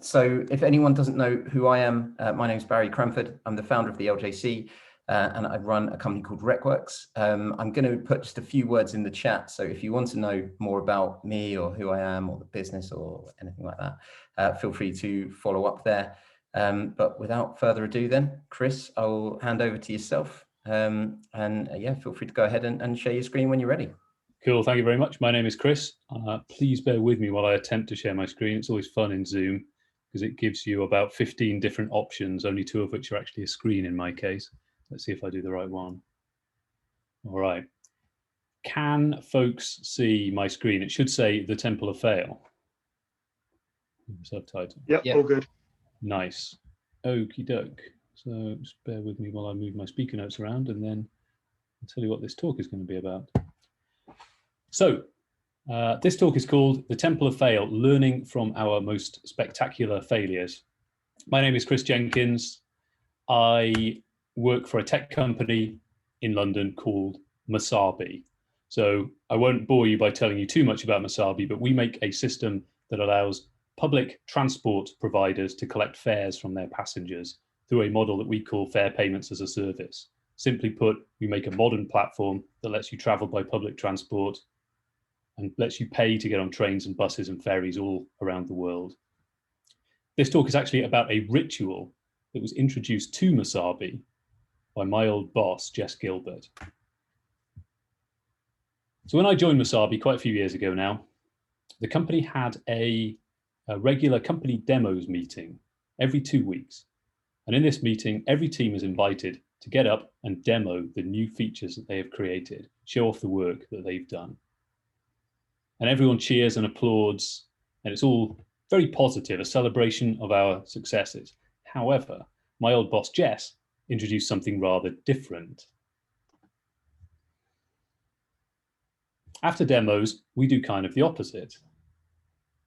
So if anyone doesn't know who I am, my name is Barry Cranford. I'm the founder of the LJC, and I run a company called RecWorks. I'm going to put just a few words in the chat. So if you want to know more about me or who I am or the business or anything like that, feel free to follow up there. But without further ado then, Chris, I'll hand over to yourself. Yeah, feel free to go ahead and share your screen when you're ready. Cool, thank you very much. My name is Chris. Please bear with me while I attempt to share my screen. It's always fun in Zoom because it gives you about 15 different options, only 2 of which are actually a screen in my case. Let's see if I do the right one. All right. Can folks see my screen? It should say the Temple of Fail. Subtitle. Yep, all good. Nice. Okie doke. So just bear with me while I move my speaker notes around, and then I'll tell you what this talk is going to be about. So this talk is called The Temple of Fail, Learning from Our Most Spectacular Failures. My name is Chris Jenkins. I work for a tech company in London called Masabi. So I won't bore you by telling you too much about Masabi, but we make a system that allows public transport providers to collect fares from their passengers through a model that we call fare payments as a service. Simply put, we make a modern platform that lets you travel by public transport and lets you pay to get on trains and buses and ferries all around the world. This talk is actually about a ritual that was introduced to Masabi by my old boss, Jess Gilbert. So when I joined Masabi quite a few years ago now, the company had a regular company demos meeting every 2 weeks. And in this meeting, every team is invited to get up and demo the new features that they have created, show off the work that they've done. And everyone cheers and applauds, and it's all very positive, a celebration of our successes. However, my old boss, Jess, introduced something rather different. After demos, we do kind of the opposite.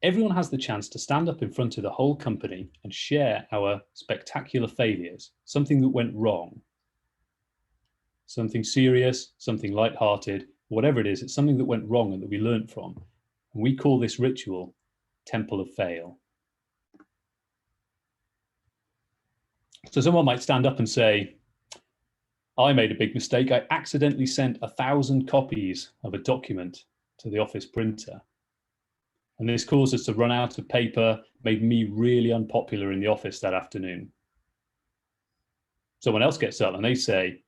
Everyone has the chance to stand up in front of the whole company and share our spectacular failures, something that went wrong. Something serious, something lighthearted, whatever it is, it's something that went wrong and that we learned from. And we call this ritual Temple of Fail. So someone might stand up and say, I made a big mistake. I accidentally sent 1,000 copies of a document to the office printer. And this caused us to run out of paper, made me really unpopular in the office that afternoon. Someone else gets up and they say,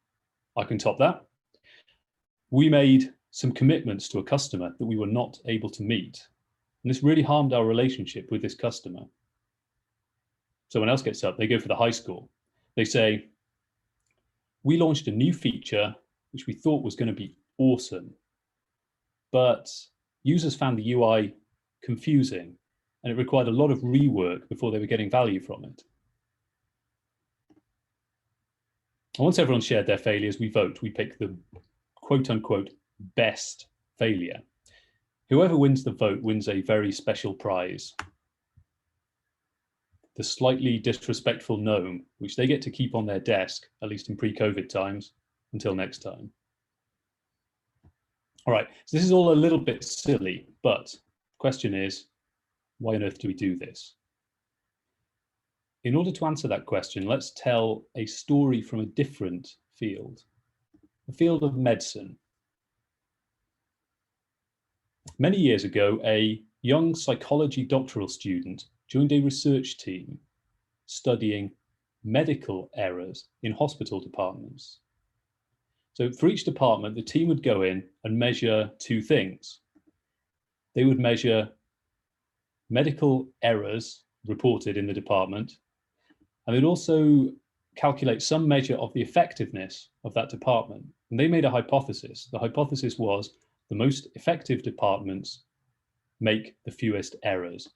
I can top that. We made some commitments to a customer that we were not able to meet. And this really harmed our relationship with this customer. Someone else gets up, they go for the high score. They say, we launched a new feature which we thought was going to be awesome, but users found the UI confusing and it required a lot of rework before they were getting value from it. And once everyone shared their failures, we vote. We pick the quote unquote best failure. Whoever wins the vote wins a very special prize. The slightly disrespectful gnome, which they get to keep on their desk, at least in pre-COVID times, until next time. All right, so this is all a little bit silly, but the question is, why on earth do we do this? In order to answer that question, let's tell a story from a different field, the field of medicine. Many years ago, a young psychology doctoral student joined a research team studying medical errors in hospital departments. So for each department, the team would go in and measure 2 things. They would measure medical errors reported in the department, and they'd also calculate some measure of the effectiveness of that department. And they made a hypothesis. The hypothesis was the most effective departments make the fewest errors.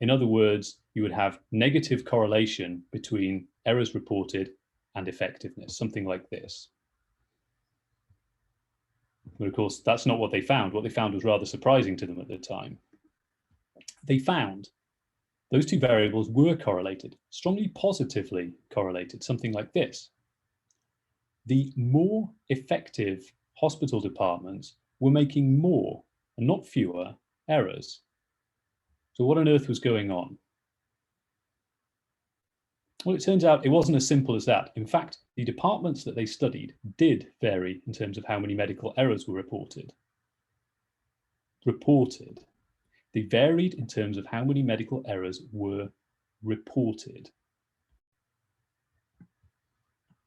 In other words, you would have negative correlation between errors reported and effectiveness, something like this. But of course, that's not what they found. What they found was rather surprising to them at the time. They found those 2 variables were correlated, strongly positively correlated, something like this. The more effective hospital departments were making more and not fewer errors. So what on earth was going on? Well, it turns out it wasn't as simple as that. In fact, the departments that they studied did vary in terms of how many medical errors were reported. They varied in terms of how many medical errors were reported.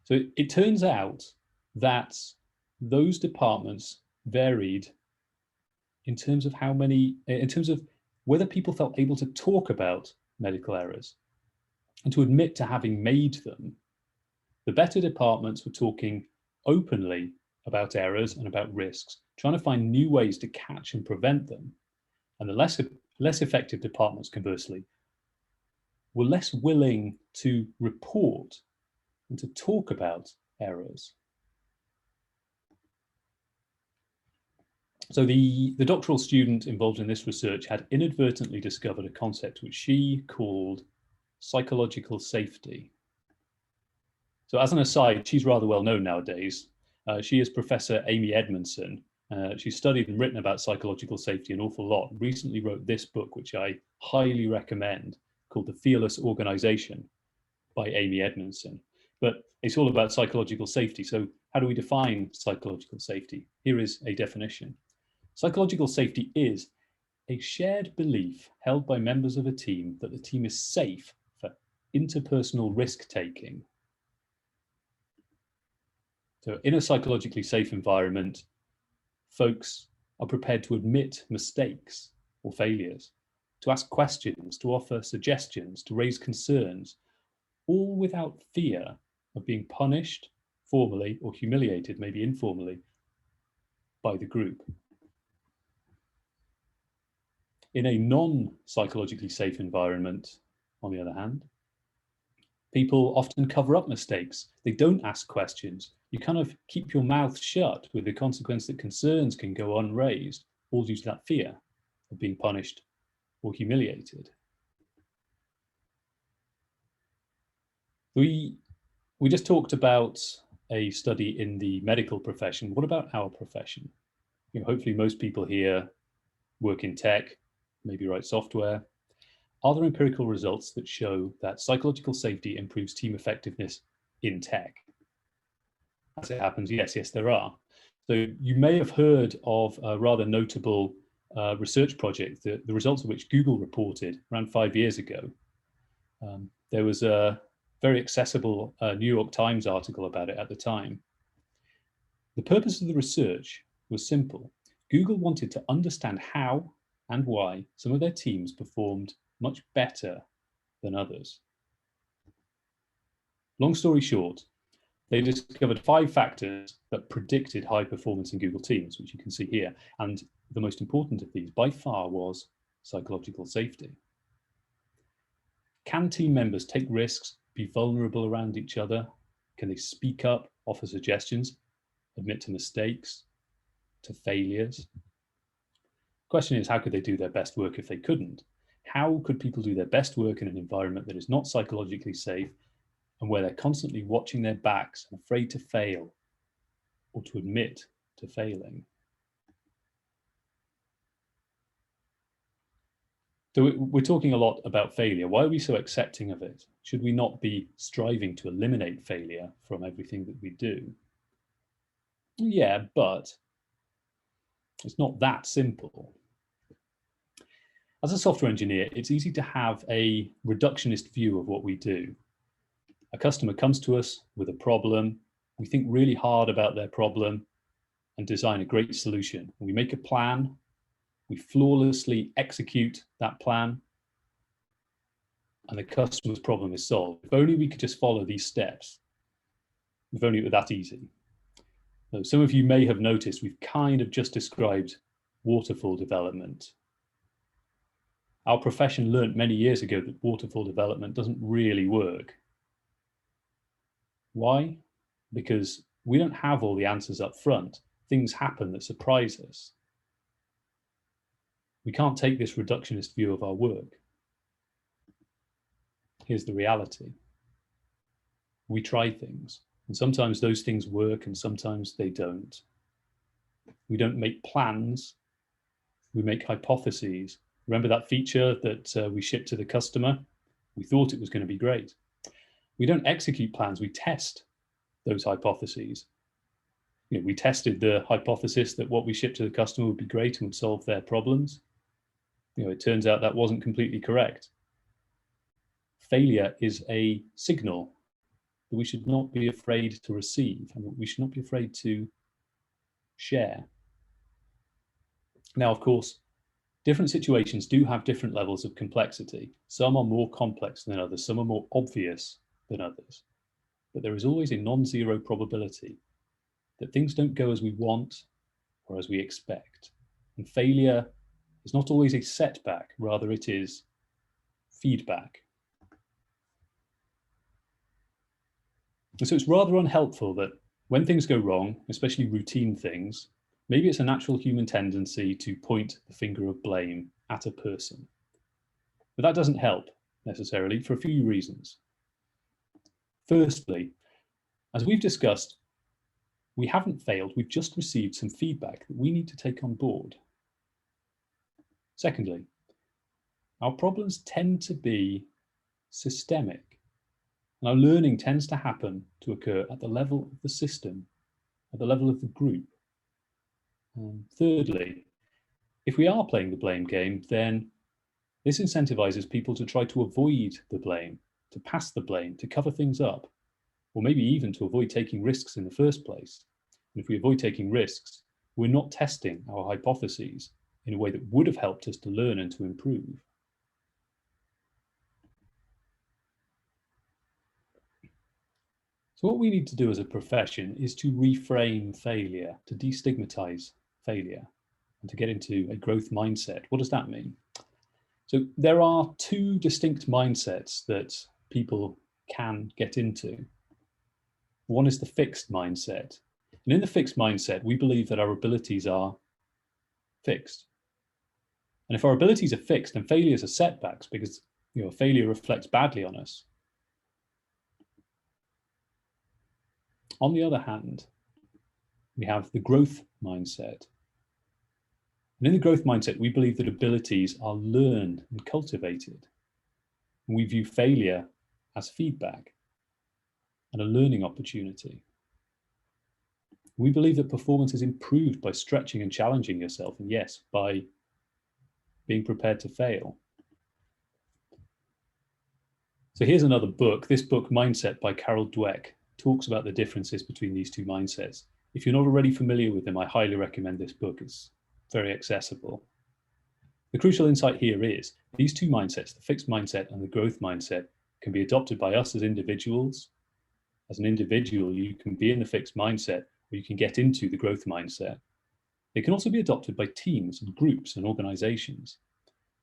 So it turns out that those departments varied in terms of whether people felt able to talk about medical errors and to admit to having made them. The better departments were talking openly about errors and about risks, trying to find new ways to catch and prevent them. And the less effective departments, conversely, were less willing to report and to talk about errors. So the doctoral student involved in this research had inadvertently discovered a concept which she called psychological safety. So as an aside, she's rather well known nowadays. She is Professor Amy Edmondson. She's studied and written about psychological safety an awful lot. Recently wrote this book, which I highly recommend, called The Fearless Organization by Amy Edmondson. But it's all about psychological safety. So how do we define psychological safety? Here is a definition. Psychological safety is a shared belief held by members of a team that the team is safe for interpersonal risk-taking. So in a psychologically safe environment, folks are prepared to admit mistakes or failures, to ask questions, to offer suggestions, to raise concerns, all without fear of being punished formally or humiliated, maybe informally, by the group. In a non-psychologically safe environment, on the other hand, people often cover up mistakes. They don't ask questions. You kind of keep your mouth shut, with the consequence that concerns can go unraised, all due to that fear of being punished or humiliated. We just talked about a study in the medical profession. What about our profession? Hopefully most people here work in tech, maybe write software. Are there empirical results that show that psychological safety improves team effectiveness in tech? As it happens, yes, there are. So you may have heard of a rather notable research project, the results of which Google reported around 5 years ago. There was a very accessible New York Times article about it at the time. The purpose of the research was simple. Google wanted to understand how and why some of their teams performed much better than others. Long story short, they discovered 5 factors that predicted high performance in Google Teams, which you can see here. And the most important of these by far was psychological safety. Can team members take risks, be vulnerable around each other? Can they speak up, offer suggestions, admit to mistakes, to failures? The question is, how could they do their best work if they couldn't? How could people do their best work in an environment that is not psychologically safe and where they're constantly watching their backs and afraid to fail or to admit to failing? So we're talking a lot about failure. Why are we so accepting of it? Should we not be striving to eliminate failure from everything that we do? Yeah, but it's not that simple. As a software engineer, it's easy to have a reductionist view of what we do. A customer comes to us with a problem. We think really hard about their problem and design a great solution. We make a plan. We flawlessly execute that plan, and the customer's problem is solved. If only we could just follow these steps. If only it were that easy. So some of you may have noticed we've kind of just described waterfall development. Our profession learned many years ago that waterfall development doesn't really work. Why? Because we don't have all the answers up front. Things happen that surprise us. We can't take this reductionist view of our work. Here's the reality. We try things, and sometimes those things work and sometimes they don't. We don't make plans, we make hypotheses. Remember that feature that we shipped to the customer? We thought it was going to be great. We don't execute plans, we test those hypotheses. We tested the hypothesis that what we shipped to the customer would be great and would solve their problems. It turns out that wasn't completely correct. Failure is a signal that we should not be afraid to receive and that we should not be afraid to share. Now, of course, different situations do have different levels of complexity. Some are more complex than others, some are more obvious than others. But there is always a non-zero probability that things don't go as we want or as we expect. And failure is not always a setback, rather it is feedback. And so it's rather unhelpful that when things go wrong, especially routine things, maybe it's a natural human tendency to point the finger of blame at a person. But that doesn't help necessarily for a few reasons. Firstly, as we've discussed, we haven't failed, we've just received some feedback that we need to take on board. Secondly, our problems tend to be systemic, and our learning tends to occur at the level of the system, at the level of the group. Thirdly, if we are playing the blame game, then this incentivizes people to try to avoid the blame, to pass the blame, to cover things up, or maybe even to avoid taking risks in the first place. And if we avoid taking risks, we're not testing our hypotheses in a way that would have helped us to learn and to improve. So what we need to do as a profession is to reframe failure, to destigmatize failure, and to get into a growth mindset. What does that mean? So there are two distinct mindsets that people can get into. One is the fixed mindset. And in the fixed mindset, we believe that our abilities are fixed. And if our abilities are fixed, then failures are setbacks because a failure reflects badly on us. On the other hand, we have the growth mindset. And in the growth mindset, we believe that abilities are learned and cultivated. And we view failure as feedback and a learning opportunity. We believe that performance is improved by stretching and challenging yourself, and yes, by being prepared to fail. So here's another book. This book, Mindset by Carol Dweck, talks about the differences between these two mindsets. If you're not already familiar with them, I highly recommend this book. It's very accessible. The crucial insight here is these two mindsets, the fixed mindset and the growth mindset, can be adopted by us as individuals. As an individual, you can be in the fixed mindset or you can get into the growth mindset. They can also be adopted by teams and groups and organizations.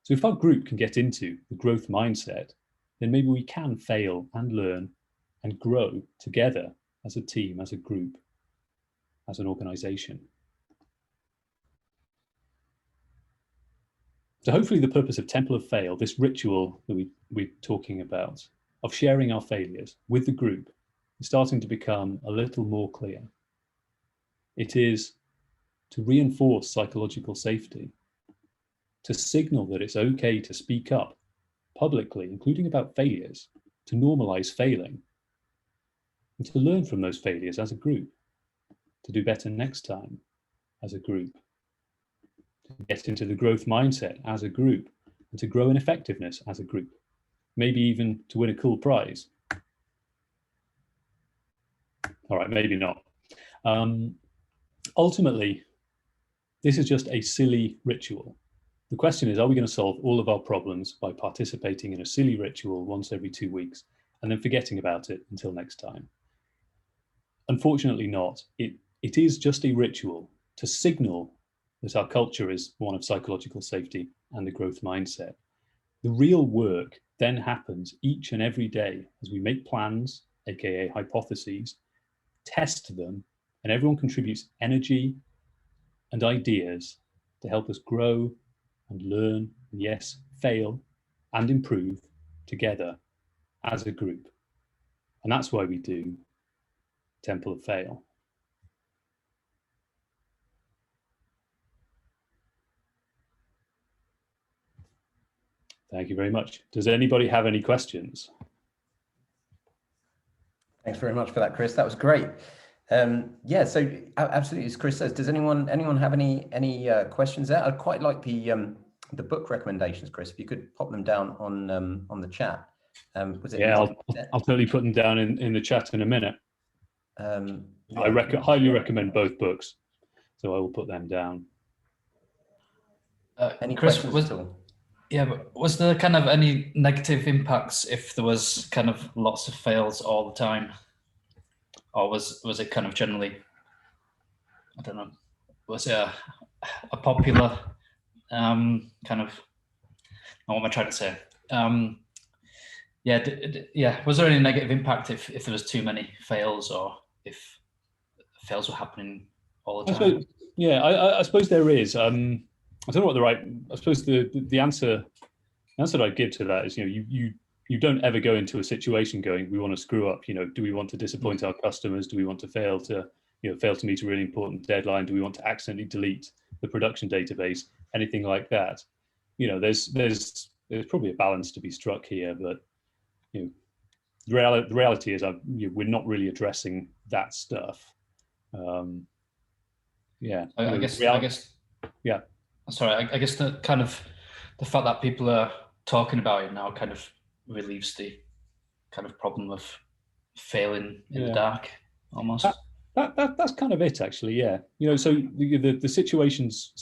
So if our group can get into the growth mindset, then maybe we can fail and learn and grow together as a team, as a group, as an organization. So hopefully the purpose of Temple of Fail, this ritual that we're talking about, of sharing our failures with the group, is starting to become a little more clear. It is to reinforce psychological safety, to signal that it's okay to speak up publicly, including about failures, to normalize failing, and to learn from those failures as a group, to do better next time as a group, to get into the growth mindset as a group, and to grow in effectiveness as a group, maybe even to win a cool prize. All right, maybe not. Ultimately, this is just a silly ritual. The question is, are we going to solve all of our problems by participating in a silly ritual once every 2 weeks and then forgetting about it until next time? Unfortunately not. It is just a ritual to signal that our culture is one of psychological safety and the growth mindset. The real work then happens each and every day as we make plans, aka hypotheses, test them, and everyone contributes energy and ideas to help us grow and learn, and yes, fail and improve together as a group. And that's why we do Temple of Fail. Thank you very much. Does anybody have any questions? Thanks very much for that, Chris. That was great. Yeah, so absolutely, as Chris says, does anyone have any questions there? I'd quite like the book recommendations, Chris. If you could pop them down on the chat. Was it? Yeah, I'll totally put them down in the chat in a minute. Yeah. I highly recommend both books, so I will put them down. Any Chris, questions at all? Yeah, but was there kind of any negative impacts if there was kind of lots of fails all the time, or was it kind of generally, I don't know, was it a popular kind of, what am I trying to say? Yeah, was there any negative impact if there was too many fails, or if fails were happening all the time? I suppose there is. I don't know what I suppose the answer that I'd give to that is, you don't ever go into a situation going, we want to screw up. Do we want to disappoint our customers? Do we want to fail to meet a really important deadline? Do we want to accidentally delete the production database? Anything like that? There's probably a balance to be struck here, but the reality is we're not really addressing that stuff. Yeah. I guess. Yeah. Sorry, I guess the kind of the fact that people are talking about it now kind of relieves the kind of problem of failing in the dark, almost. That's kind of it, actually. Yeah. So the situations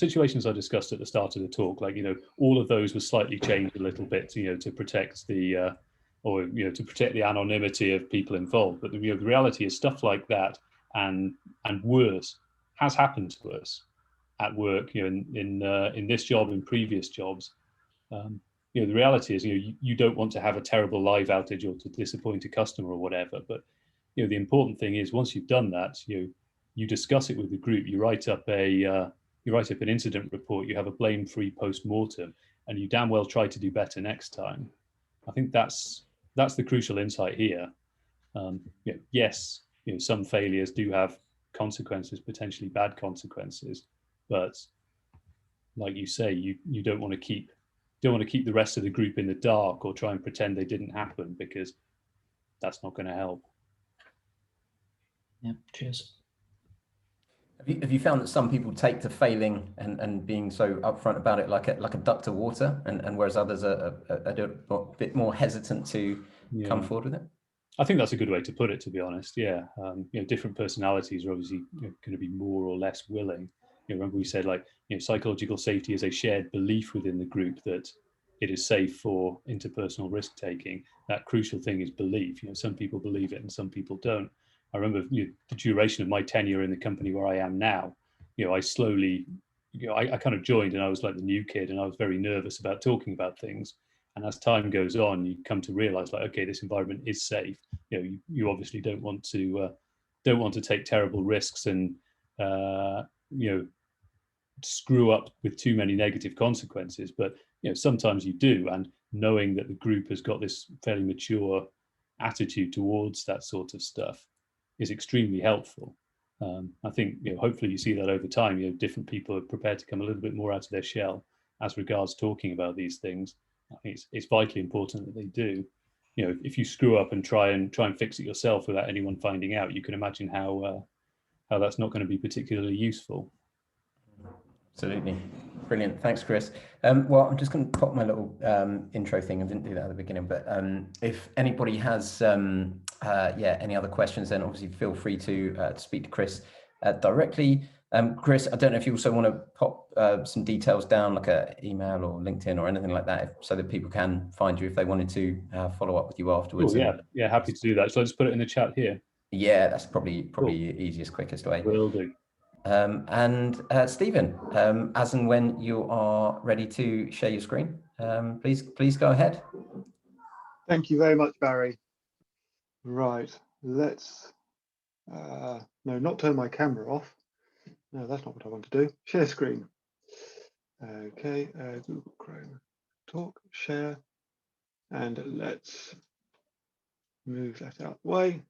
I discussed at the start of the talk, like all of those were slightly changed a little bit, to protect the to protect the anonymity of people involved. But the reality is stuff like that and worse has happened to us at work, in this job, in previous jobs. The reality is, you don't want to have a terrible live outage or to disappoint a customer or whatever. But the important thing is, once you've done that, you discuss it with the group. You write up an incident report. You have a blame-free post-mortem, and you damn well try to do better next time. I think that's the crucial insight here. Yes, some failures do have consequences, potentially bad consequences, but like you say, you don't want to keep the rest of the group in the dark or try and pretend they didn't happen, because that's not going to help. Yeah, cheers. Have you found that some people take to failing and being so upfront about it like a duck to water, and whereas others are a bit more hesitant to come forward with it? I think that's a good way to put it, to be honest. Yeah, different personalities are obviously going to be more or less willing. Remember we said, like, psychological safety is a shared belief within the group that it is safe for interpersonal risk taking. That crucial thing is belief. Some people believe it and some people don't. I remember the duration of my tenure in the company where I am now. I slowly, I kind of joined and I was like the new kid, and I was very nervous about talking about things. And as time goes on, you come to realize, like, okay, this environment is safe. You obviously don't want to take terrible risks and screw up with too many negative consequences. But sometimes you do, and knowing that the group has got this fairly mature attitude towards that sort of stuff is extremely helpful. I think hopefully you see that over time. Different people are prepared to come a little bit more out of their shell as regards talking about these things. I think it's vitally important that they do. If you screw up and try and fix it yourself without anyone finding out, you can imagine how that's not going to be particularly useful. Absolutely. Brilliant. Thanks, Chris. Well, I'm just going to pop my little intro thing. I didn't do that at the beginning, but if anybody has any other questions, then obviously feel free to speak to Chris directly. Chris, I don't know if you also want to pop some details down, like an email or LinkedIn or anything like that, so that people can find you if they wanted to follow up with you afterwards. Cool, yeah, happy to do that. So I'll just put it in the chat here. Yeah, that's probably Cool. Easiest, quickest way. Will do. And Stephen, as and when you are ready to share your screen, please go ahead. Thank you very much, Barry. Right, let's no, not turn my camera off. No, that's not what I want to do. Share screen. Okay, Google Chrome, talk, share, and let's move that out of the way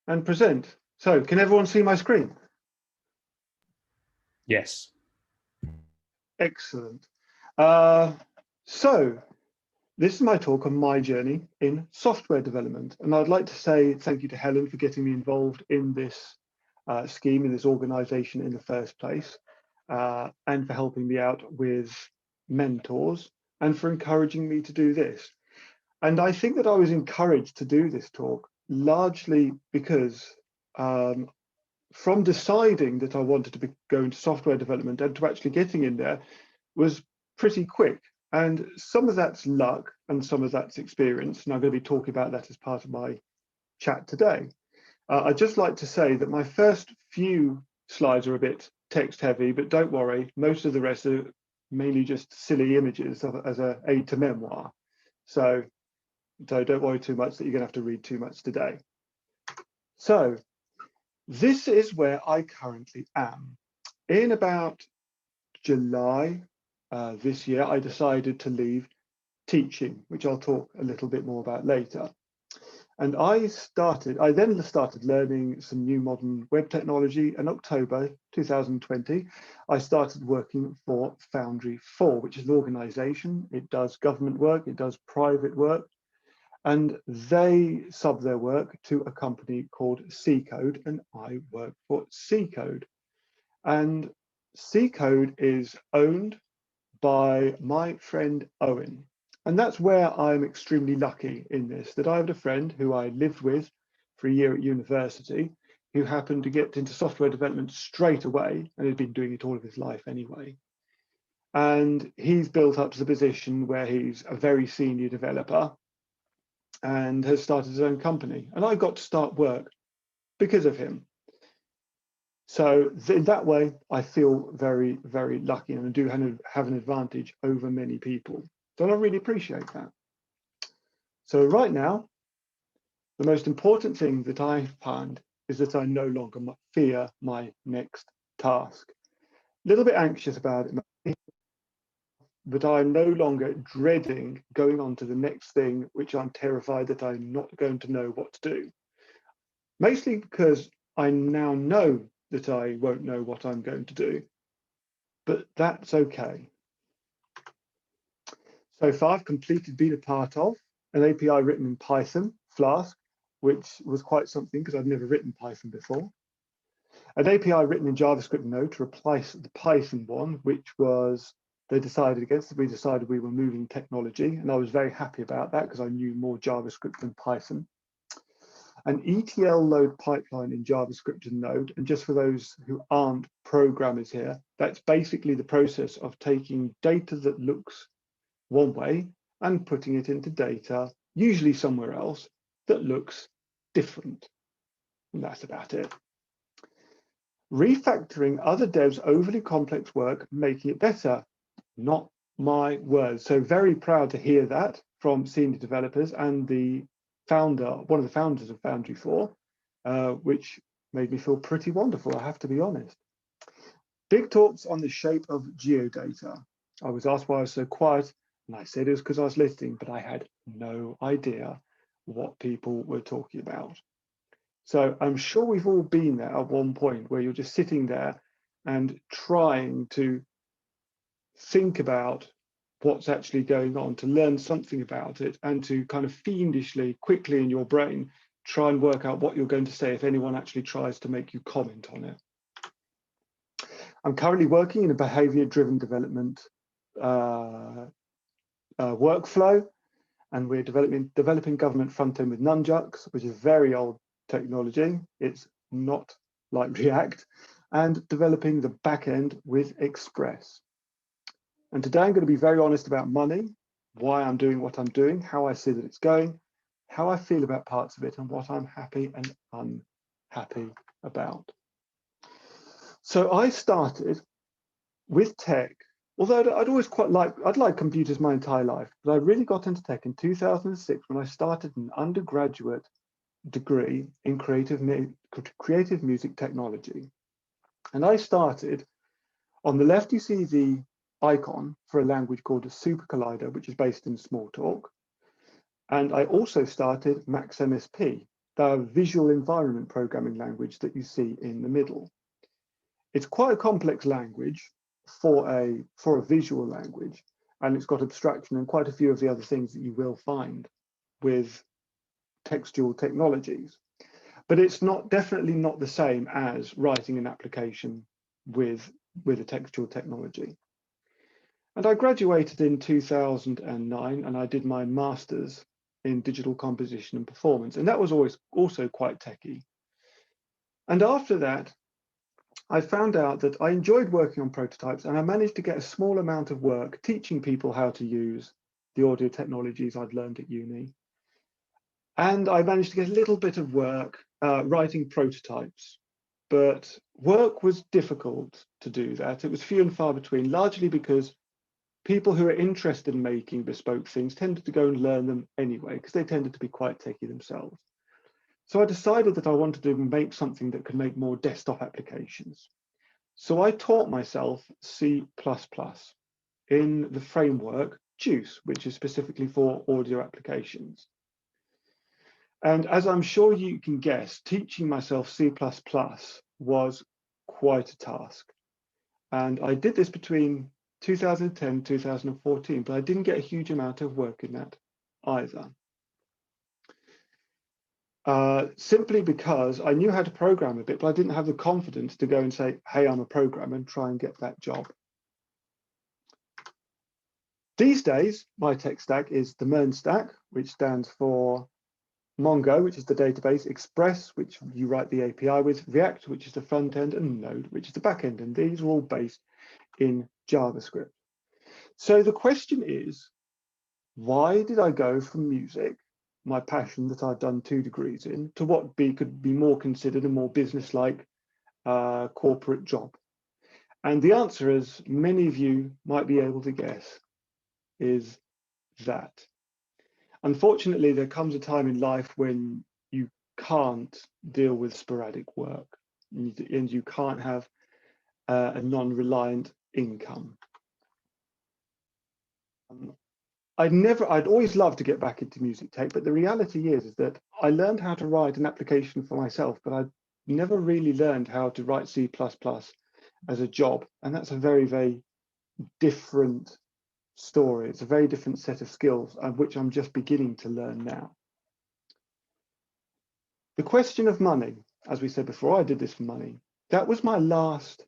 and present. So, can everyone see my screen? Yes. Excellent. So This is my talk on my journey in software development. And I'd like to say thank you to Helen for getting me involved in this scheme, in this organization in the first place, and for helping me out with mentors and for encouraging me to do this. And I think that I was encouraged to do this talk largely because from deciding that I wanted to go into software development and to actually getting in there was pretty quick. And some of that's luck and some of that's experience. And I'm going to be talking about that as part of my chat today. I'd just like to say that my first few slides are a bit text heavy, but don't worry, most of the rest are mainly just silly images as an aid to memoir. So don't worry too much that you're going to have to read too much today. So this is where I currently am. In about July this year, I decided to leave teaching, which I'll talk a little bit more about later. And I then started learning some new modern web technology. In October 2020, I started working for Foundry 4, which is an organization. It does government work, it does private work, and they sub their work to a company called C Code, and I work for C Code. And C Code is owned by my friend Owen. And that's where I'm extremely lucky in this, that I had a friend who I lived with for a year at university, who happened to get into software development straight away, and had been doing it all of his life anyway. And he's built up to the position where he's a very senior developer and has started his own company. And I got to start work because of him. So in that way, I feel very, very lucky, and I do have an advantage over many people. So I really appreciate that. So right now, the most important thing that I find is that I no longer fear my next task. A little bit anxious about it, but I'm no longer dreading going on to the next thing, which I'm terrified that I'm not going to know what to do. Mostly because I now know that I won't know what I'm going to do, but that's okay. So far, I've been a part of an API written in Python, Flask, which was quite something because I'd never written Python before. An API written in JavaScript Node to replace the Python one, which was we decided we were moving technology, and I was very happy about that because I knew more JavaScript than Python. An ETL load pipeline in JavaScript and Node, and just for those who aren't programmers here, that's basically the process of taking data that looks one way and putting it into data, usually somewhere else, that looks different. And that's about it. Refactoring other devs' overly complex work, making it better. Not my words. So very proud to hear that from senior developers and the founder, one of the founders of Foundry 4, which made me feel pretty wonderful, I have to be honest. Big talks on the shape of geodata. I was asked why I was so quiet, and I said it was because I was listening, but I had no idea what people were talking about. So I'm sure we've all been there at one point where you're just sitting there and trying to think about what's actually going on, to learn something about it, and to kind of fiendishly, quickly in your brain, try and work out what you're going to say if anyone actually tries to make you comment on it. I'm currently working in a behavior-driven development workflow, and we're developing government front-end with Nunjucks, which is very old technology. It's not like React, and developing the back-end with Express. And today I'm going to be very honest about money, why I'm doing what I'm doing, how I see that it's going, how I feel about parts of it, and what I'm happy and unhappy about. So I started with tech, although I'd liked computers my entire life, but I really got into tech in 2006 when I started an undergraduate degree in creative music technology. And I started, on the left you see the icon for a language called a Super Collider, which is based in Smalltalk. And I also started MaxMSP, the visual environment programming language that you see in the middle. It's quite a complex language for a visual language, and it's got abstraction and quite a few of the other things that you will find with textual technologies. But it's definitely not the same as writing an application with a textual technology. And I graduated in 2009, and I did my master's in digital composition and performance, and that was also quite techy. And after that, I found out that I enjoyed working on prototypes, and I managed to get a small amount of work teaching people how to use the audio technologies I'd learned at uni. And I managed to get a little bit of work writing prototypes, but work was difficult to do that. It was few and far between, largely because people who are interested in making bespoke things tended to go and learn them anyway, because they tended to be quite techy themselves. So I decided that I wanted to make something that could make more desktop applications. So I taught myself C++ in the framework Juice, which is specifically for audio applications. And as I'm sure you can guess, teaching myself C++ was quite a task. And I did this between 2010 and 2014, but I didn't get a huge amount of work in that either. Simply because I knew how to program a bit, but I didn't have the confidence to go and say, hey, I'm a programmer, and try and get that job. These days, my tech stack is the MERN stack, which stands for Mongo, which is the database, Express, which you write the API with, React, which is the front end, and Node, which is the back end. And these are all based in JavaScript. So the question is, why did I go from music, my passion that I'd done 2 degrees in, to what could be more considered a more business-like corporate job? And the answer, as many of you might be able to guess, is that. Unfortunately, there comes a time in life when you can't deal with sporadic work, and you can't have a non-reliant income. I'd always loved to get back into music tech, but the reality is that I learned how to write an application for myself, but I never really learned how to write C++ as a job. And that's a very, very different story. It's a very different set of skills, which I'm just beginning to learn now. The question of money, as we said before, I did this for money. That was my last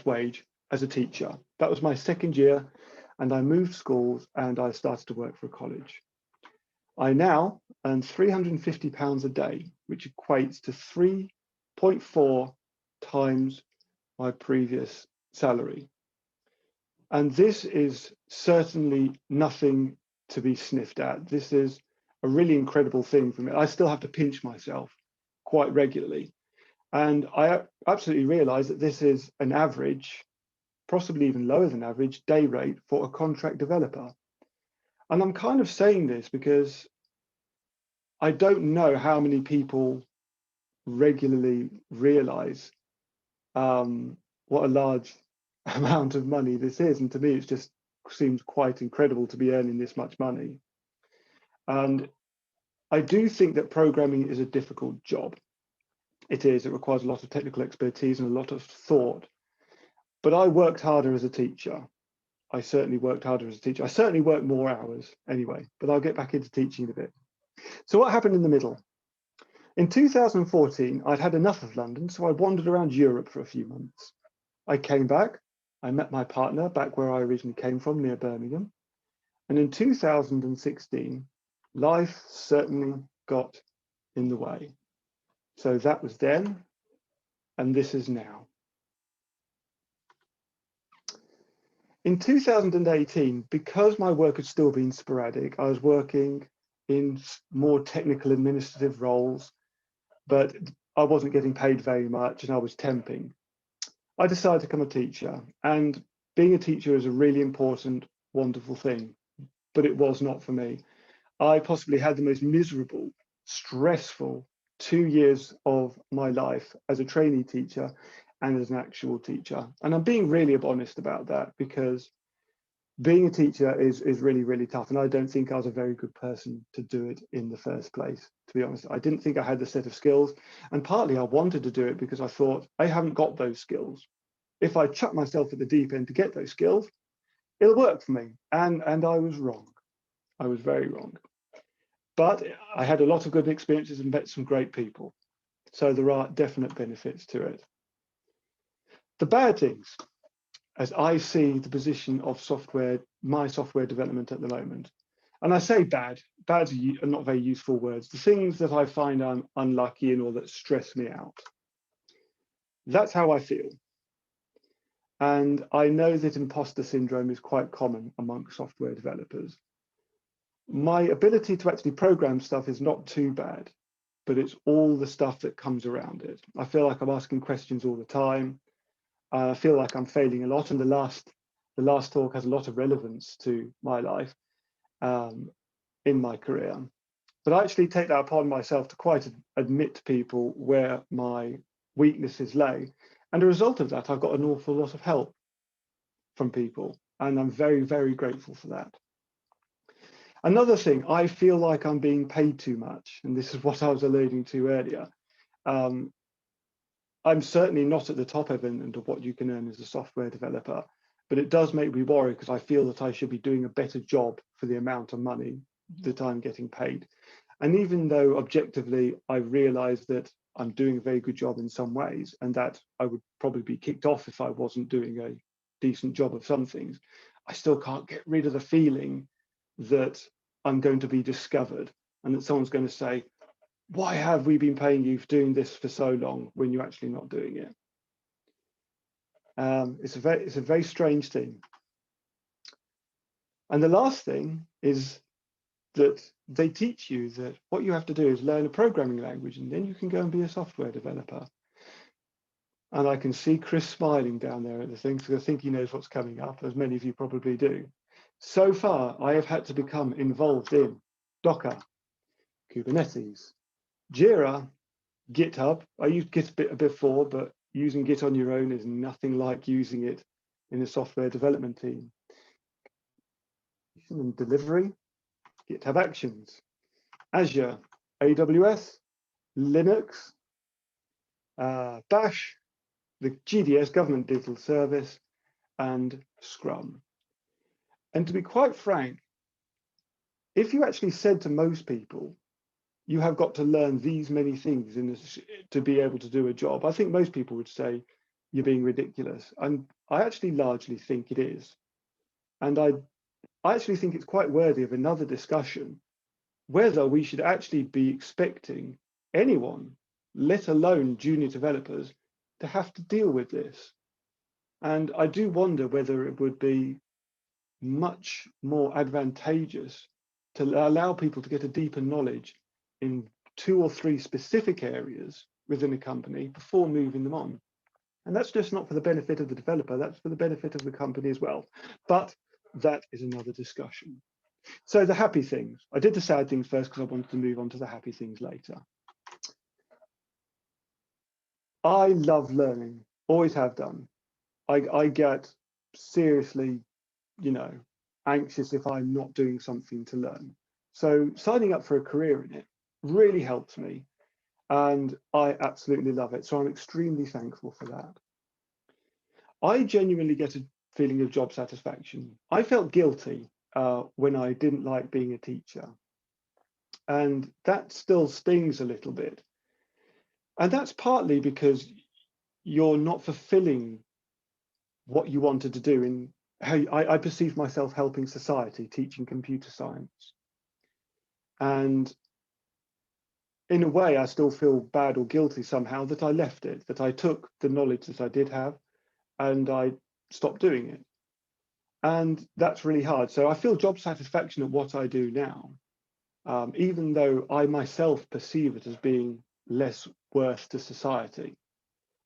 wage as a teacher. That was my 2nd year, and I moved schools and I started to work for a college. I now earn £350 a day, which equates to 3.4 times my previous salary. And this is certainly nothing to be sniffed at. This is a really incredible thing for me. I still have to pinch myself quite regularly. And I absolutely realize that this is an average, possibly even lower than average, day rate for a contract developer. And I'm kind of saying this because I don't know how many people regularly realize what a large amount of money this is. And to me, it just seems quite incredible to be earning this much money. And I do think that programming is a difficult job. It is. It requires a lot of technical expertise and a lot of thought. But I worked harder as a teacher. I certainly worked harder as a teacher. I certainly worked more hours anyway, but I'll get back into teaching in a bit. So what happened in the middle? In 2014, I'd had enough of London, so I wandered around Europe for a few months. I came back. I met my partner back where I originally came from, near Birmingham. And in 2016, life certainly got in the way. So that was then, and this is now. In 2018, because my work had still been sporadic, I was working in more technical administrative roles, but I wasn't getting paid very much and I was temping. I decided to become a teacher, and being a teacher is a really important, wonderful thing, but it was not for me. I possibly had the most miserable, stressful 2 years of my life as a trainee teacher and as an actual teacher. And I'm being really honest about that, because being a teacher is really, really tough. And I don't think I was a very good person to do it in the first place, to be honest. I didn't think I had the set of skills. And partly I wanted to do it because I thought I haven't got those skills. If I chuck myself at the deep end to get those skills, it'll work for me. And I was wrong. I was very wrong. But I had a lot of good experiences and met some great people. So there are definite benefits to it. The bad things, as I see the position of software, my software development at the moment, and I say bad are not very useful words, the things that I find I'm unlucky in or that stress me out. That's how I feel. And I know that imposter syndrome is quite common among software developers. My ability to actually program stuff is not too bad, but it's all the stuff that comes around it. I feel like I'm asking questions all the time. I feel like I'm failing a lot, and the last talk has a lot of relevance to my life in my career. But I actually take that upon myself to quite admit to people where my weaknesses lay. And as a result of that, I've got an awful lot of help from people, and I'm very, very grateful for that. Another thing, I feel like I'm being paid too much, and this is what I was alluding to earlier. I'm certainly not at the top end of what you can earn as a software developer, but it does make me worry because I feel that I should be doing a better job for the amount of money that I'm getting paid. And even though objectively I realize that I'm doing a very good job in some ways, and that I would probably be kicked off if I wasn't doing a decent job of some things, I still can't get rid of the feeling that I'm going to be discovered and that someone's going to say, why have we been paying you for doing this for so long when you're actually not doing it? It's a very strange thing. And the last thing is that they teach you that what you have to do is learn a programming language, and then you can go and be a software developer. And I can see Chris smiling down there at the thing, because I think he knows what's coming up, as many of you probably do. So far, I have had to become involved in Docker, Kubernetes, Jira, GitHub. I used Git a bit before, but using Git on your own is nothing like using it in a software development team. And delivery, GitHub Actions, Azure, AWS, Linux, Bash, the GDS, Government Digital Service, and Scrum. And to be quite frank, if you actually said to most people, you have got to learn these many things to be able to do a job, I think most people would say you're being ridiculous. And I actually largely think it is. And I actually think it's quite worthy of another discussion, whether we should actually be expecting anyone, let alone junior developers, to have to deal with this. And I do wonder whether it would be much more advantageous to allow people to get a deeper knowledge in 2 or 3 specific areas within a company before moving them on. And that's just not for the benefit of the developer, that's for the benefit of the company as well. But that is another discussion. So the happy things. I did the sad things first because I wanted to move on to the happy things later. I love learning, always have done. I get seriously, anxious if I'm not doing something to learn. So signing up for a career in it really helps me, and I absolutely love it. So I'm extremely thankful for that. I genuinely get a feeling of job satisfaction. I felt guilty when I didn't like being a teacher, and that still stings a little bit. And that's partly because you're not fulfilling what you wanted to do. In how I perceive myself helping society, teaching computer science. And in a way, I still feel bad or guilty somehow that I left it, that I took the knowledge that I did have and I stopped doing it. And that's really hard. So I feel job satisfaction at what I do now, even though I myself perceive it as being less worth to society.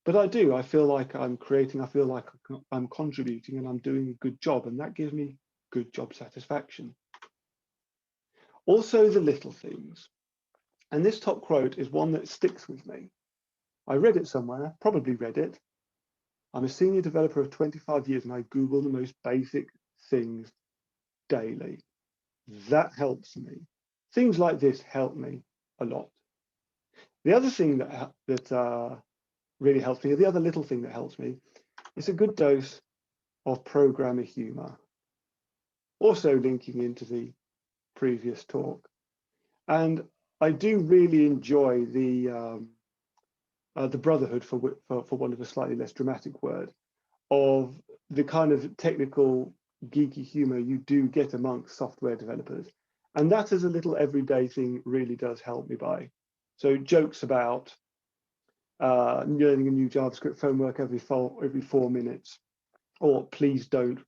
But I feel like I'm creating, I feel like I'm contributing and I'm doing a good job, and that gives me good job satisfaction. Also the little things. And this top quote is one that sticks with me. I read it somewhere, probably read it. I'm a senior developer of 25 years and I Google the most basic things daily. That helps me. Things like this help me a lot. The other thing that really helps me, the other little thing that helps me, is a good dose of programmer humor. also linking into the previous talk. And I do really enjoy the brotherhood, for want of a slightly less dramatic word, of the kind of technical geeky humor you do get amongst software developers. And that as a little everyday thing really does help me by. So jokes about learning a new JavaScript framework every 4 minutes, or please don't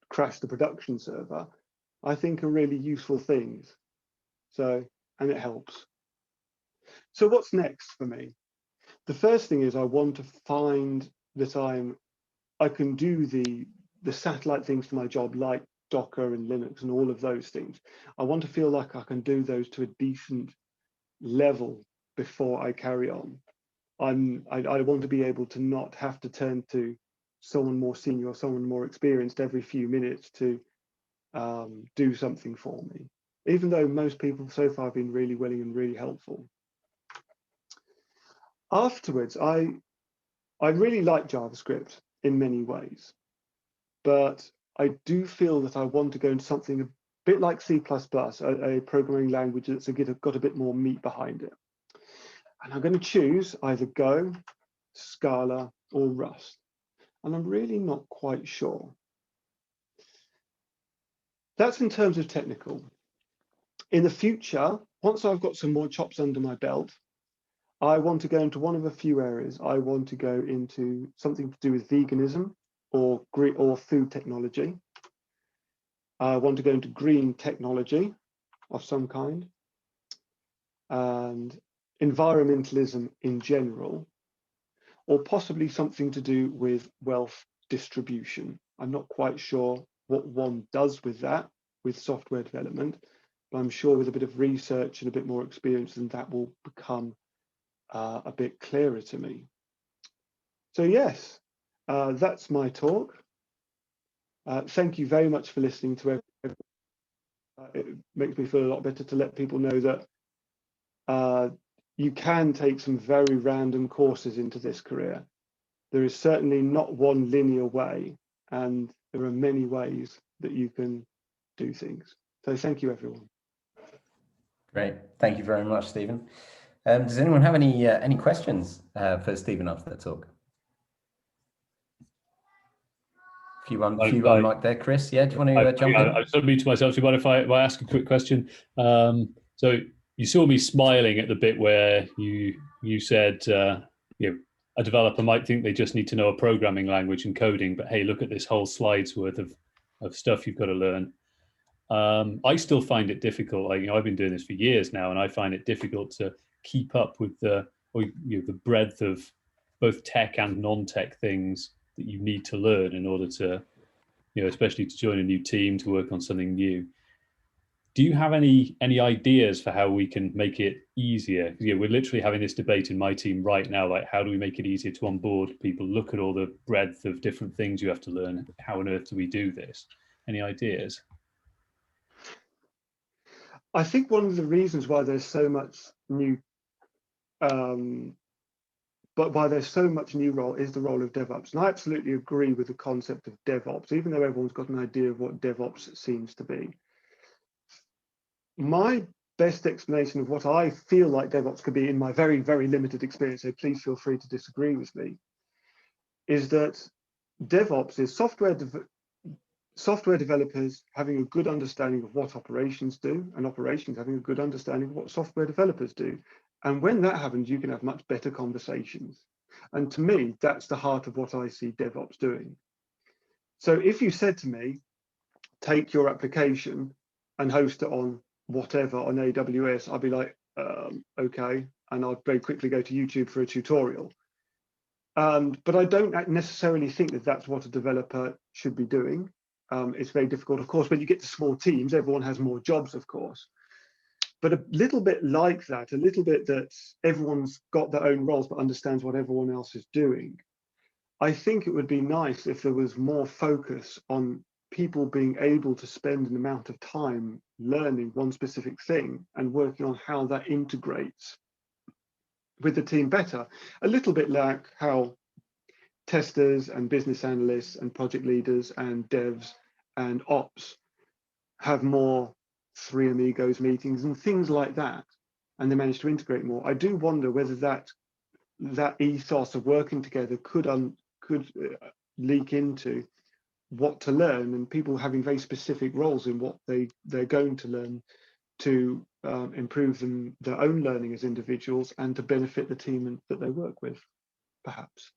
crash the production server, I think are really useful things. So, and it helps. So what's next for me? The first thing is I want to find that I can do the satellite things for my job, like Docker and Linux and all of those things. I want to feel like I can do those to a decent level before I carry on. I want to be able to not have to turn to someone more senior or someone more experienced every few minutes to do something for me, even though most people so far have been really willing and really helpful. Afterwards, I really like JavaScript in many ways, but I do feel that I want to go into something a bit like C++, a programming language that's got a bit more meat behind it. And I'm going to choose either Go, Scala, or Rust. And I'm really not quite sure. That's in terms of technical. In the future, once I've got some more chops under my belt, I want to go into one of a few areas. I want to go into something to do with veganism or food technology. I want to go into green technology of some kind, and environmentalism in general, or possibly something to do with wealth distribution. I'm not quite sure what one does with that, with software development, but I'm sure with a bit of research and a bit more experience, then that will become a bit clearer to me. So yes, that's my talk. Thank you very much for listening to everyone. It makes me feel a lot better to let people know that you can take some very random courses into this career. There is certainly not one linear way, and there are many ways that you can do things. So thank you, everyone. Great. Thank you very much, Stephen. Does anyone have any questions for Stephen after the talk? Few unmiked there, Chris. Yeah, do you want to jump in? I sort of mute myself. Do you mind if I ask a quick question? So you saw me smiling at the bit where you said, a developer might think they just need to know a programming language and coding, but hey, look at this whole slide's worth of stuff you've got to learn. I still find it difficult. I've been doing this for years now, and I find it difficult to keep up with the breadth of both tech and non-tech things that you need to learn in order to, especially to join a new team, to work on something new. Do you have any ideas for how we can make it easier? We're literally having this debate in my team right now, like how do we make it easier to onboard people? Look at all the breadth of different things you have to learn. How on earth do we do this? Any ideas? I think one of the reasons why there's so much new, but why there's so much new role is the role of DevOps. And I absolutely agree with the concept of DevOps, even though everyone's got an idea of what DevOps seems to be. My best explanation of what I feel like DevOps could be in my very, very limited experience, so please feel free to disagree with me, is that DevOps is software developers having a good understanding of what operations do, and operations having a good understanding of what software developers do. And when that happens, you can have much better conversations. And to me, that's the heart of what I see DevOps doing. So if you said to me, take your application and host it on whatever, on AWS, I'd be like, okay. And I'd very quickly go to YouTube for a tutorial. But I don't necessarily think that that's what a developer should be doing. It's very difficult. Of course, when you get to small teams, everyone has more jobs, of course. But a little bit like that, a little bit that everyone's got their own roles, but understands what everyone else is doing. I think it would be nice if there was more focus on people being able to spend an amount of time learning one specific thing and working on how that integrates with the team better. A little bit like how testers and business analysts and project leaders and devs and ops have more Three Amigos meetings and things like that, and they manage to integrate more. I do wonder whether that ethos of working together could leak into what to learn, and people having very specific roles in what they're going to learn to improve their own learning as individuals and to benefit the team that they work with, perhaps.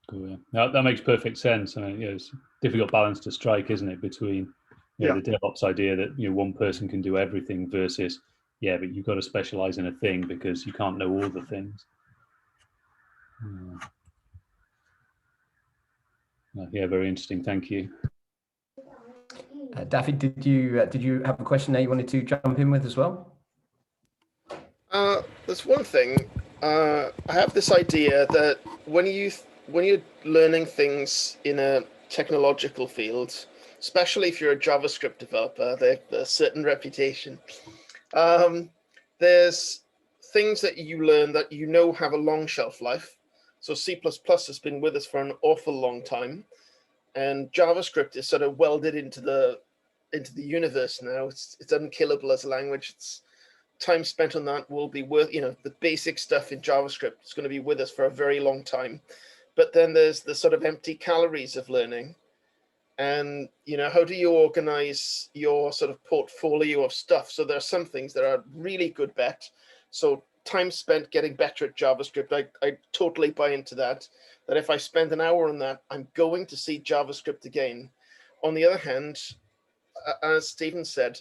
Cool, yeah. That makes perfect sense. I mean, it's a difficult balance to strike, isn't it, between the DevOps idea that one person can do everything versus but you've got to specialize in a thing because you can't know all the things. Yeah, very interesting. Thank you. Daffy, did you have a question there you wanted to jump in with as well? There's one thing. I have this idea that when you're learning things in a technological field, especially if you're a JavaScript developer, they have a certain reputation. There's things that you learn that have a long shelf life. So C++ has been with us for an awful long time, and JavaScript is sort of welded into the universe now. It's unkillable as a language. It's time spent on that will be worth, the basic stuff in JavaScript is going to be with us for a very long time. But then there's the sort of empty calories of learning. And, how do you organize your sort of portfolio of stuff? So there are some things that are really good bet. So time spent getting better at JavaScript, I totally buy into that if I spend an hour on that, I'm going to see JavaScript again. On the other hand, as Stephen said,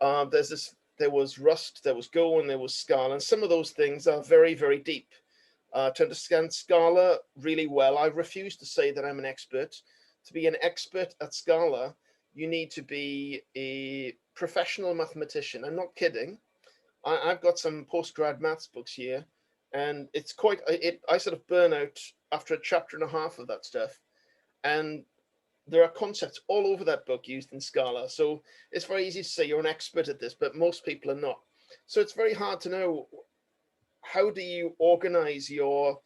there was Rust, there was Go, and there was Scala. And some of those things are very, very deep. To understand Scala really well, I refuse to say that I'm an expert. To be an expert at Scala, you need to be a professional mathematician. I'm not kidding. I've got some postgrad maths books here, and it's I sort of burn out after a chapter and a half of that stuff. And there are concepts all over that book used in Scala. So it's very easy to say you're an expert at this, but most people are not. So it's very hard to know, how do you organize your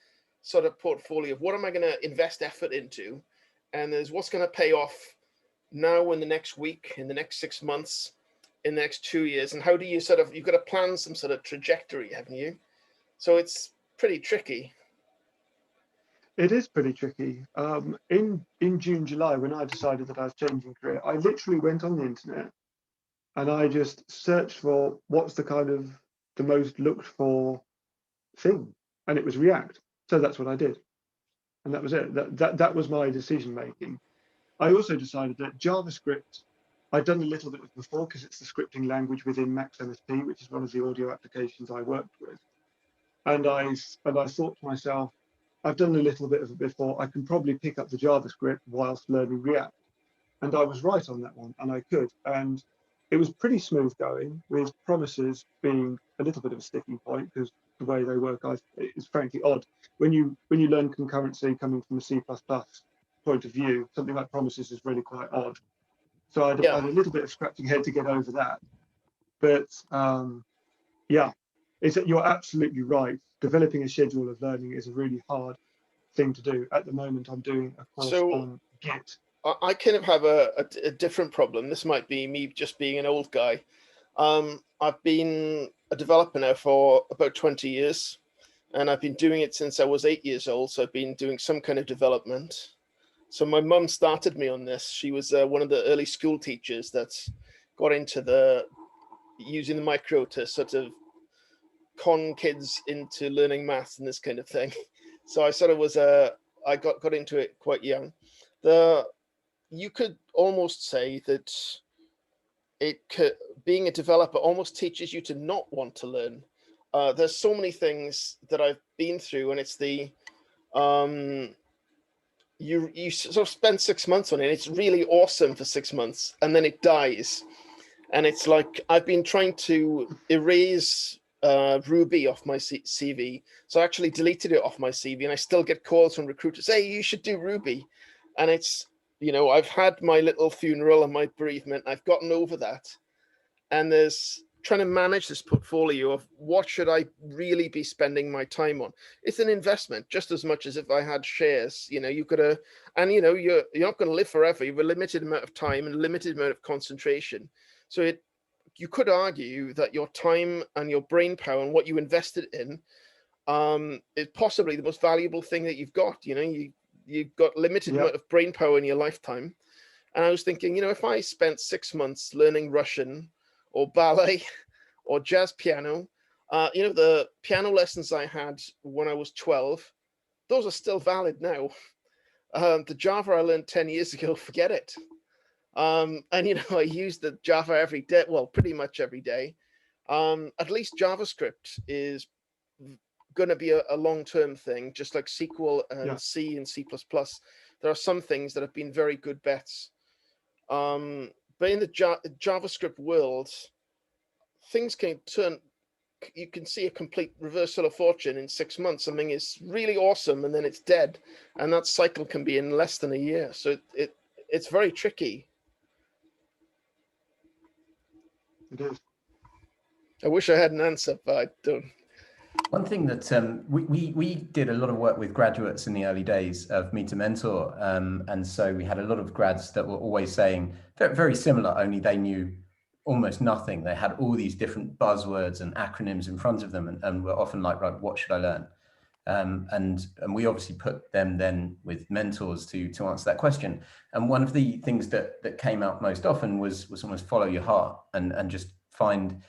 sort of portfolio of what am I going to invest effort into? And there's what's going to pay off now in the next week, in the next 6 months, in the next 2 years. And how do you you've got to plan some sort of trajectory, haven't you? So it's pretty tricky. It is pretty tricky. In June, July, when I decided that I was changing career, I literally went on the internet and I just searched for what's the most looked for thing, and it was React. So that's what I did, and that was it. That was my decision making. I also decided that JavaScript, I'd done a little bit before because it's the scripting language within Max MSP, which is one of the audio applications I worked with, and I thought to myself, I've done a little bit of it before. I can probably pick up the JavaScript whilst learning React. And I was right on that one, and I could. And it was pretty smooth going, with promises being a little bit of a sticking point because the way they work is frankly odd. When you learn concurrency coming from a C++ point of view, something like promises is really quite odd. So I had a little bit of scratching head to get over that. But you're absolutely right. Developing a schedule of learning is a really hard thing to do. At the moment, I'm doing a course on Git. I kind of have a different problem. This might be me just being an old guy. I've been a developer now for about 20 years, and I've been doing it since I was 8 years old. So I've been doing some kind of development. So my mum started me on this. She was one of the early school teachers that got into using the micro to sort of con kids into learning maths and this kind of thing. So I sort of I got into it quite young. You could almost say that being a developer almost teaches you to not want to learn. There's so many things that I've been through, and it's you sort of spend 6 months on it. It's really awesome for 6 months, and then it dies. And it's like I've been trying to erase Ruby off my CV. So I actually deleted it off my CV, and I still get calls from recruiters, hey, you should do Ruby. And it's, I've had my little funeral and my bereavement. I've gotten over that. And there's trying to manage this portfolio of what should I really be spending my time on. It's an investment just as much as if I had shares. You know, you could and you know, you're not going to live forever. You have a limited amount of time and a limited amount of concentration. So you could argue that your time and your brain power and what you invested in is possibly the most valuable thing that you've got. You know, you've got limited amount of brain power in your lifetime. And I was thinking, you know, if I spent 6 months learning Russian or ballet or jazz piano, you know, the piano lessons I had when I was 12, those are still valid now. The Java I learned 10 years ago, forget it. And, you know, I use the Java every day, well, pretty much every day. At least JavaScript is going to be a long-term thing, just like SQL and C and C++. There are some things that have been very good bets. But in the JavaScript world, things can turn, you can see a complete reversal of fortune in 6 months. Something is really awesome and then it's dead. And that cycle can be in less than a year. So it's very tricky. It is. I wish I had an answer, but I don't. One thing that we did a lot of work with graduates in the early days of Meet to Mentor. And so we had a lot of grads that were always saying very similar, only they knew almost nothing. They had all these different buzzwords and acronyms in front of them and were often like, right, what should I learn? And we obviously put them then with mentors to answer that question. And one of the things that came out most often was almost follow your heart and just find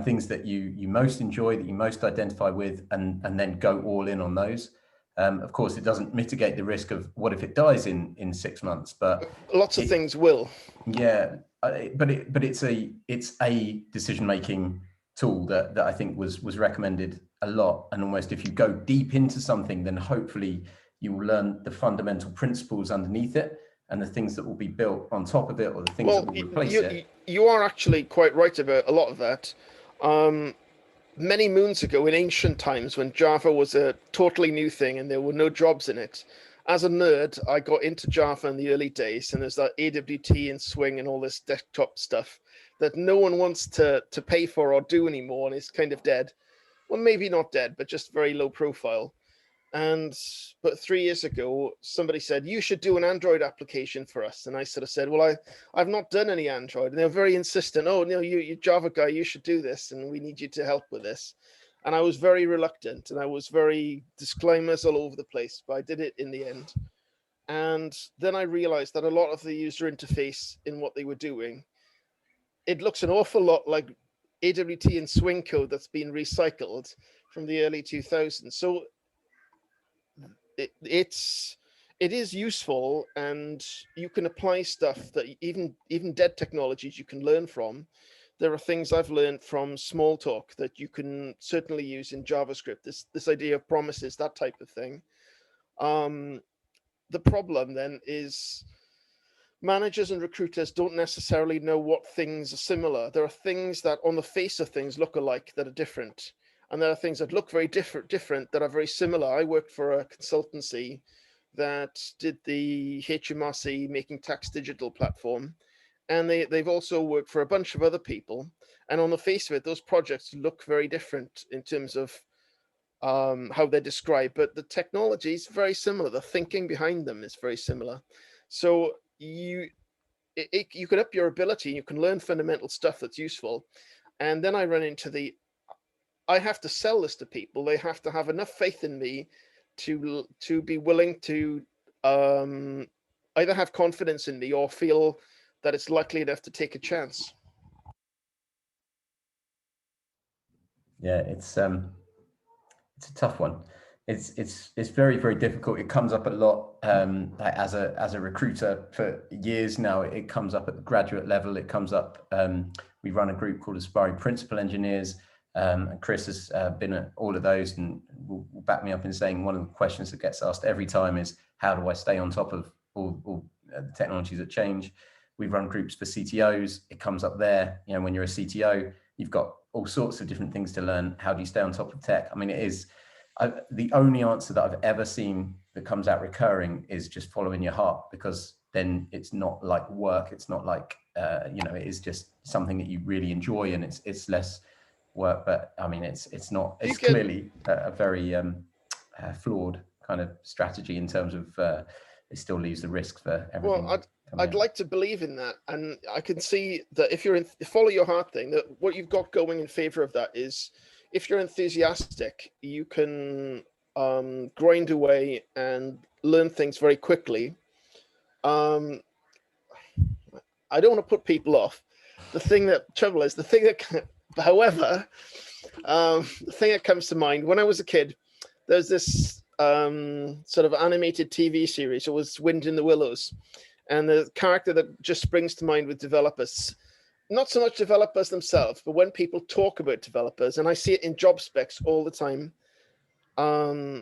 things that you most enjoy, that you most identify with, and then go all in on those. Of course, it doesn't mitigate the risk of what if it dies in 6 months, but lots of things will. Yeah, but it's a decision-making tool that I think was recommended a lot. And almost if you go deep into something, then hopefully you will learn the fundamental principles underneath it and the things that will be built on top of it, or the things that will replace it. You are actually quite right about a lot of that. Many moons ago, in ancient times, when Java was a totally new thing and there were no jobs in it, as a nerd, I got into Java in the early days, and there's that AWT and Swing and all this desktop stuff that no one wants to pay for or do anymore, and it's kind of dead. Well, maybe not dead, but just very low profile. But 3 years ago, somebody said, you should do an Android application for us. And I sort of said, well, I've not done any Android. And they're very insistent. Oh, no, you Java guy, you should do this. And we need you to help with this. And I was very reluctant and I was very disclaimers all over the place, but I did it in the end. And then I realized that a lot of the user interface in what they were doing, it looks an awful lot like AWT and Swing code that's been recycled from the early 2000s. So it is useful, and you can apply stuff that even dead technologies you can learn from. There are things I've learned from Smalltalk that you can certainly use in JavaScript. This idea of promises, that type of thing. The problem then is managers and recruiters don't necessarily know what things are similar. There are things that on the face of things look alike that are different. And there are things that look very different that are very similar. I worked for a consultancy that did the HMRC Making Tax Digital platform. And they've also worked for a bunch of other people. And on the face of it, those projects look very different in terms of how they're described. But the technology is very similar. The thinking behind them is very similar. So you can up your ability. You can learn fundamental stuff that's useful. And then I run into I have to sell this to people. They have to have enough faith in me to be willing to either have confidence in me or feel that it's likely enough to take a chance. Yeah, it's a tough one. It's very, very difficult. It comes up a lot as a recruiter for years now. It comes up at the graduate level. It comes up. We run a group called Aspiring Principal Engineers. And Chris has been at all of those and will back me up in saying one of the questions that gets asked every time is, how do I stay on top of all the technologies that change? We run groups for CTOs. It comes up there. You know, when you're a CTO, you've got all sorts of different things to learn. How do you stay on top of tech? I mean, it is the only answer that I've ever seen that comes out recurring is just following your heart, because then it's not like work. It's not like, you know, it is just something that you really enjoy, and it's less work. But I mean, it's clearly a very flawed kind of strategy in terms of it still leaves the risk for everything. Well, I'd like to believe in that, and I can see that if you're in follow your heart thing, that what you've got going in favor of that is, if you're enthusiastic, you can grind away and learn things very quickly. I don't want to put people off. The thing that however, the thing that comes to mind when I was a kid, there's this sort of animated TV series. It was Wind in the Willows. And the character that just springs to mind with developers, not so much developers themselves, but when people talk about developers, and I see it in job specs all the time,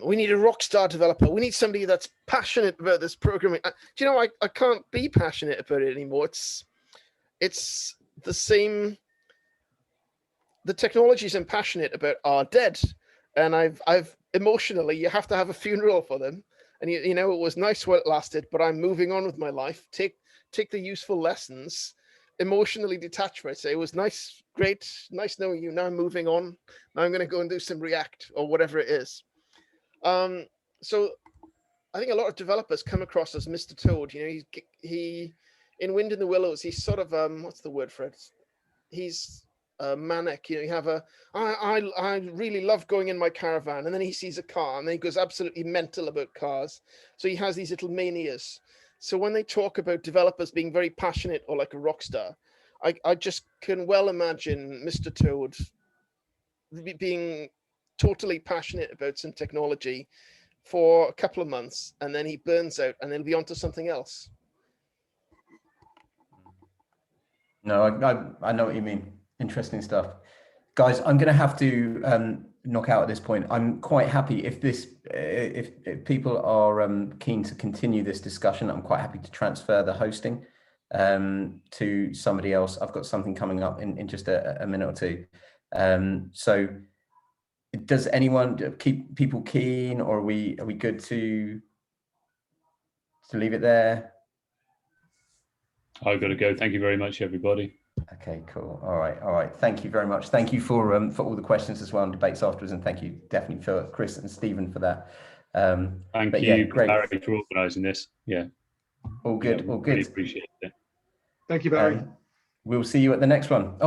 we need a rock star developer. We need somebody that's passionate about this programming. Do you know, I can't be passionate about it anymore. It's the same. The technologies I'm passionate about are dead. And I've emotionally, you have to have a funeral for them. And you know, it was nice while it lasted, but I'm moving on with my life. Take the useful lessons, emotionally detach from it. Say, it was nice, great, nice knowing you. Now I'm moving on. Now I'm going to go and do some React or whatever it is. So I think a lot of developers come across as Mr. Toad. You know, he in Wind in the Willows, he's sort of what's the word for it? He's manic. You know, you have I really love going in my caravan, and then he sees a car and then he goes absolutely mental about cars. So he has these little manias. So when they talk about developers being very passionate or like a rock star, I just can well imagine Mr. Toad being totally passionate about some technology for a couple of months, and then he burns out and he'll be onto something else. No, I know what you mean. Interesting stuff. Guys, I'm going to have to knock out at this point. I'm quite happy if people are keen to continue this discussion. I'm quite happy to transfer the hosting to somebody else. I've got something coming up in just a minute or two. So does anyone keep people keen, or are we good to leave it there? I've got to go. Thank you very much, everybody. Okay, cool. All right. Thank you very much. Thank you for all the questions as well and debates afterwards, and thank you definitely for Chris and Stephen for that. Thank you, yeah, great. Barry, for organising this. Yeah, all good. Yeah, all good. Really appreciate it. Thank you, Barry. We'll see you at the next one.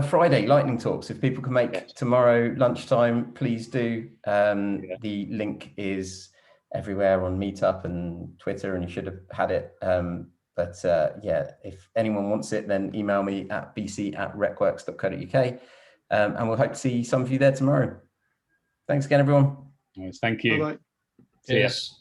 Friday lightning talks. If people can make tomorrow lunchtime, please do. The link is everywhere on Meetup and Twitter, and you should have had it. But if anyone wants it, then email me at bc@recworks.co.uk, and we'll hope to see some of you there tomorrow. Thanks again, everyone. Nice, thank you. Bye-bye. See ya. Cheers.